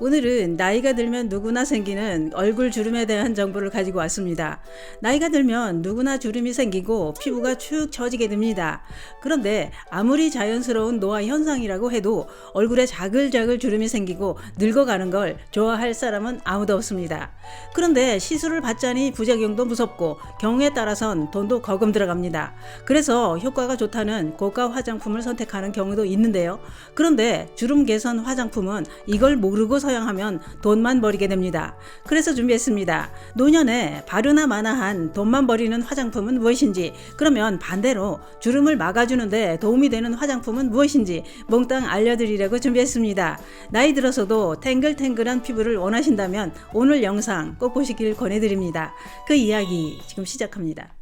오늘은 나이가 들면 누구나 생기는 얼굴 주름에 대한 정보를 가지고 왔습니다. 나이가 들면 누구나 주름이 생기고 피부가 축 처지게 됩니다. 그런데 아무리 자연스러운 노화 현상이라고 해도 얼굴에 자글자글 주름이 생기고 늙어가는 걸 좋아할 사람은 아무도 없습니다. 그런데 시술을 받자니 부작용도 무섭고 경우에 따라선 돈도 거금 들어갑니다. 그래서 효과가 좋다는 고가 화장품을 선택하는 경우도 있는데요. 그런데 주름 개선 화장품은 이걸 모르고 사용하면 돈만 버리게 됩니다. 그래서 준비했습니다. 노년에 바르나 마나한 돈만 버리는 화장품은 무엇인지, 그러면 반대로 주름을 막아주는데 도움이 되는 화장품은 무엇인지 몽땅 알려드리려고 준비했습니다. 나이 들어서도 탱글탱글한 피부를 원하신다면 오늘 영상 꼭 보시길 권해드립니다. 그 이야기 지금 시작합니다.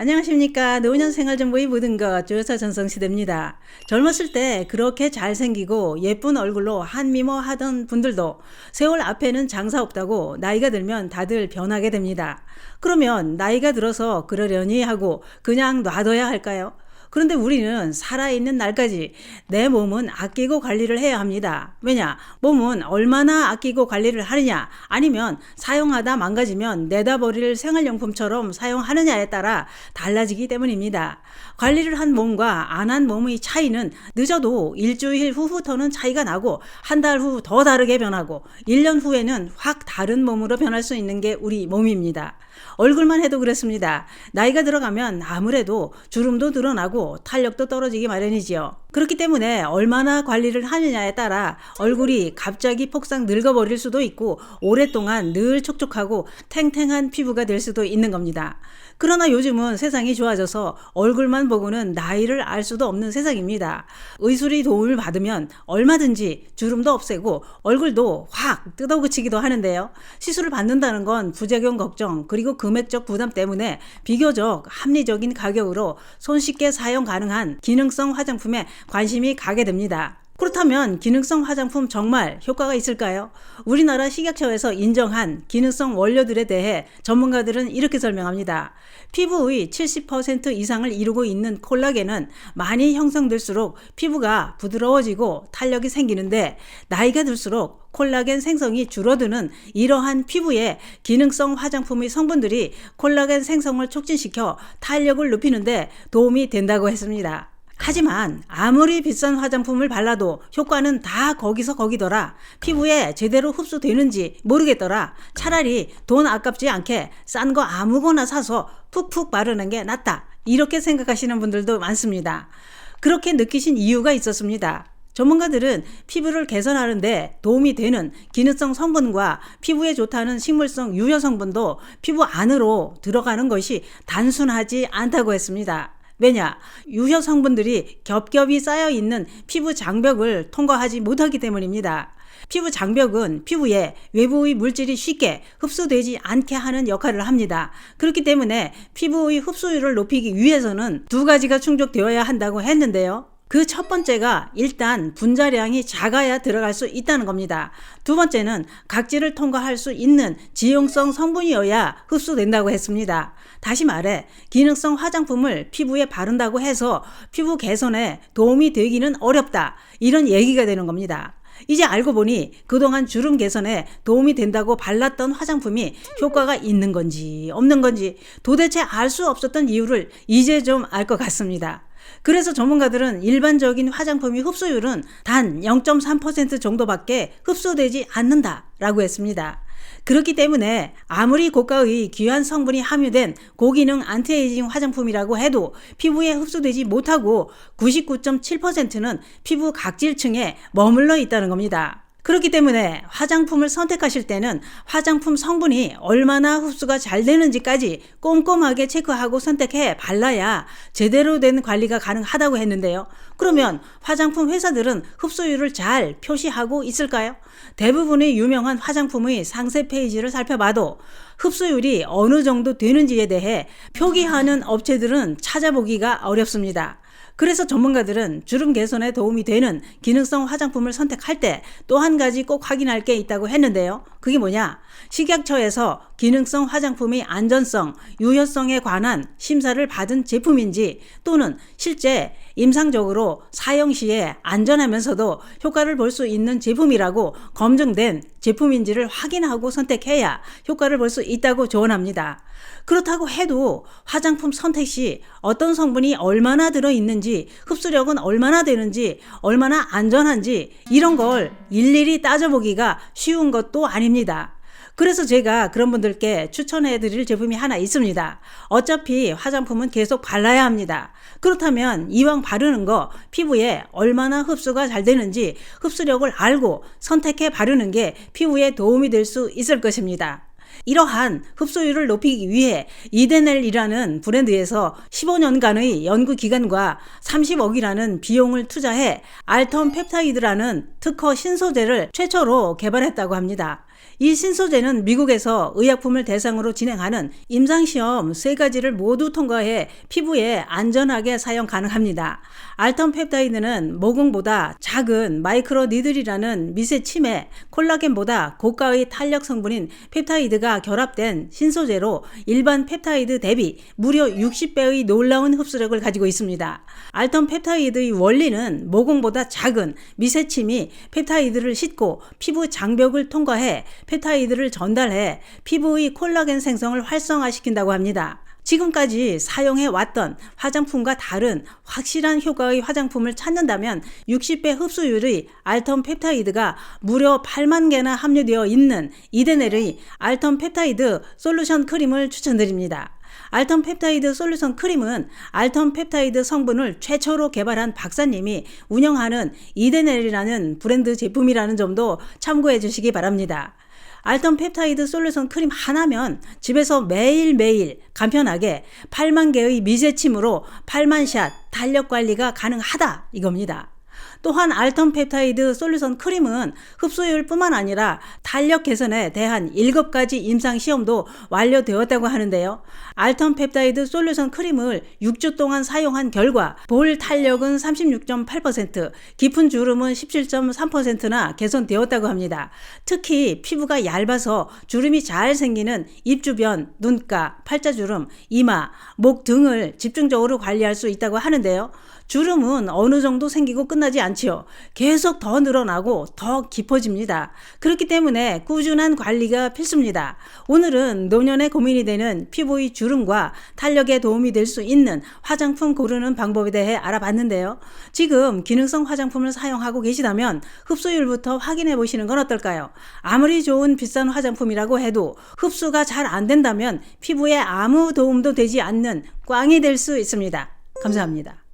안녕하십니까. 노년 생활정보의 모든 것 조여사 전성시대입니다. 젊었을 때 그렇게 잘생기고 예쁜 얼굴로 한미모 하던 분들도 세월 앞에는 장사 없다고 나이가 들면 다들 변하게 됩니다. 그러면 나이가 들어서 그러려니 하고 그냥 놔둬야 할까요? 그런데 우리는 살아있는 날까지 내 몸은 아끼고 관리를 해야 합니다. 왜냐? 몸은 얼마나 아끼고 관리를 하느냐, 아니면 사용하다 망가지면 내다 버릴 생활용품처럼 사용하느냐에 따라 달라지기 때문입니다. 관리를 한 몸과 안 한 몸의 차이는 늦어도 일주일 후부터는 차이가 나고, 한 달 후 더 다르게 변하고, 1년 후에는 확 다른 몸으로 변할 수 있는 게 우리 몸입니다. 얼굴만 해도 그렇습니다. 나이가 들어가면 아무래도 주름도 늘어나고 탄력도 떨어지기 마련이지요. 그렇기 때문에 얼마나 관리를 하느냐에 따라 얼굴이 갑자기 폭삭 늙어버릴 수도 있고, 오랫동안 늘 촉촉하고 탱탱한 피부가 될 수도 있는 겁니다. 그러나 요즘은 세상이 좋아져서 얼굴만 보고는 나이를 알 수도 없는 세상입니다. 의술의 도움을 받으면 얼마든지 주름도 없애고 얼굴도 확 뜯어고치기도 하는데요. 시술을 받는다는 건 부작용 걱정, 그리고 금액적 부담 때문에 비교적 합리적인 가격으로 손쉽게 사용 가능한 기능성 화장품에 관심이 가게 됩니다. 그렇다면 기능성 화장품 정말 효과가 있을까요? 우리나라 식약처에서 인정한 기능성 원료들에 대해 전문가들은 이렇게 설명합니다. 피부의 70% 이상을 이루고 있는 콜라겐은 많이 형성될수록 피부가 부드러워지고 탄력이 생기는데, 나이가 들수록 콜라겐 생성이 줄어드는 이러한 피부에 기능성 화장품의 성분들이 콜라겐 생성을 촉진시켜 탄력을 높이는데 도움이 된다고 했습니다. 하지만 아무리 비싼 화장품을 발라도 효과는 다 거기서 거기더라. 피부에 제대로 흡수되는지 모르겠더라. 차라리 돈 아깝지 않게 싼 거 아무거나 사서 푹푹 바르는 게 낫다. 이렇게 생각하시는 분들도 많습니다. 그렇게 느끼신 이유가 있었습니다. 전문가들은 피부를 개선하는데 도움이 되는 기능성 성분과 피부에 좋다는 식물성 유효 성분도 피부 안으로 들어가는 것이 단순하지 않다고 했습니다. 왜냐? 유효 성분들이 겹겹이 쌓여있는 피부 장벽을 통과하지 못하기 때문입니다. 피부 장벽은 피부에 외부의 물질이 쉽게 흡수되지 않게 하는 역할을 합니다. 그렇기 때문에 피부의 흡수율을 높이기 위해서는 두 가지가 충족되어야 한다고 했는데요. 그 첫 번째가 일단 분자량이 작아야 들어갈 수 있다는 겁니다. 두 번째는 각질을 통과할 수 있는 지용성 성분이어야 흡수된다고 했습니다. 다시 말해 기능성 화장품을 피부에 바른다고 해서 피부 개선에 도움이 되기는 어렵다, 이런 얘기가 되는 겁니다. 이제 알고 보니 그동안 주름 개선에 도움이 된다고 발랐던 화장품이 효과가 있는 건지 없는 건지 도대체 알 수 없었던 이유를 이제 좀 알 것 같습니다. 그래서 전문가들은 일반적인 화장품의 흡수율은 단 0.3% 정도밖에 흡수되지 않는다라고 했습니다. 그렇기 때문에 아무리 고가의 귀한 성분이 함유된 고기능 안티에이징 화장품이라고 해도 피부에 흡수되지 못하고 99.7%는 피부 각질층에 머물러 있다는 겁니다. 그렇기 때문에 화장품을 선택하실 때는 화장품 성분이 얼마나 흡수가 잘 되는지까지 꼼꼼하게 체크하고 선택해 발라야 제대로 된 관리가 가능하다고 했는데요. 그러면 화장품 회사들은 흡수율을 잘 표시하고 있을까요? 대부분의 유명한 화장품의 상세 페이지를 살펴봐도 흡수율이 어느 정도 되는지에 대해 표기하는 업체들은 찾아보기가 어렵습니다. 그래서 전문가들은 주름 개선에 도움이 되는 기능성 화장품을 선택할 때 또 한 가지 꼭 확인할 게 있다고 했는데요. 그게 뭐냐? 식약처에서 기능성 화장품의 안전성, 유효성에 관한 심사를 받은 제품인지, 또는 실제 임상적으로 사용 시에 안전하면서도 효과를 볼 수 있는 제품이라고 검증된 제품인지를 확인하고 선택해야 효과를 볼 수 있다고 조언합니다. 그렇다고 해도 화장품 선택 시 어떤 성분이 얼마나 들어있는지, 흡수력은 얼마나 되는지, 얼마나 안전한지 이런 걸 일일이 따져보기가 쉬운 것도 아닙니다. 그래서 제가 그런 분들께 추천해 드릴 제품이 하나 있습니다. 어차피 화장품은 계속 발라야 합니다. 그렇다면 이왕 바르는 거 피부에 얼마나 흡수가 잘 되는지 흡수력을 알고 선택해 바르는 게 피부에 도움이 될 수 있을 것입니다. 이러한 흡수율을 높이기 위해 이데넬이라는 브랜드에서 15년간의 연구기간과 30억이라는 비용을 투자해 알텀 펩타이드라는 특허 신소재를 최초로 개발했다고 합니다. 이 신소재는 미국에서 의약품을 대상으로 진행하는 임상시험 3가지를 모두 통과해 피부에 안전하게 사용 가능합니다. 알텀 펩타이드는 모공보다 작은 마이크로 니들이라는 미세 침에 콜라겐보다 고가의 탄력 성분인 펩타이드가 결합된 신소재로 일반 펩타이드 대비 무려 60배의 놀라운 흡수력을 가지고 있습니다. 알텀 펩타이드의 원리는 모공보다 작은 미세 침이 펩타이드를 싣고 피부 장벽을 통과해 펩타이드를 전달해 피부의 콜라겐 생성을 활성화시킨다고 합니다. 지금까지 사용해 왔던 화장품과 다른 확실한 효과의 화장품을 찾는다면 60배 흡수율의 알텀 펩타이드가 무려 8만 개나 함유되어 있는 이데넬의 알텀 펩타이드 솔루션 크림을 추천드립니다. 알텀 펩타이드 솔루션 크림은 알텀 펩타이드 성분을 최초로 개발한 박사님이 운영하는 이데넬이라는 브랜드 제품이라는 점도 참고해 주시기 바랍니다. 알텀 펩타이드 솔루션 크림 하나면 집에서 매일매일 간편하게 8만 개의 미세침으로 8만 샷 탄력 관리가 가능하다 이겁니다. 또한 알텀 펩타이드 솔루션 크림은 흡수율뿐만 아니라 탄력 개선에 대한 7가지 임상시험도 완료되었다고 하는데요. 알텀 펩타이드 솔루션 크림을 6주 동안 사용한 결과 볼 탄력은 36.8%, 깊은 주름은 17.3%나 개선되었다고 합니다. 특히 피부가 얇아서 주름이 잘 생기는 입 주변, 눈가, 팔자주름, 이마, 목 등을 집중적으로 관리할 수 있다고 하는데요. 주름은 어느 정도 생기고 끝나지 않지요. 계속 더 늘어나고 더 깊어집니다. 그렇기 때문에 꾸준한 관리가 필수입니다. 오늘은 노년에 고민이 되는 피부의 주름과 탄력에 도움이 될 수 있는 화장품 고르는 방법에 대해 알아봤는데요. 지금 기능성 화장품을 사용하고 계시다면 흡수율부터 확인해 보시는 건 어떨까요? 아무리 좋은 비싼 화장품이라고 해도 흡수가 잘 안 된다면 피부에 아무 도움도 되지 않는 꽝이 될 수 있습니다. 감사합니다.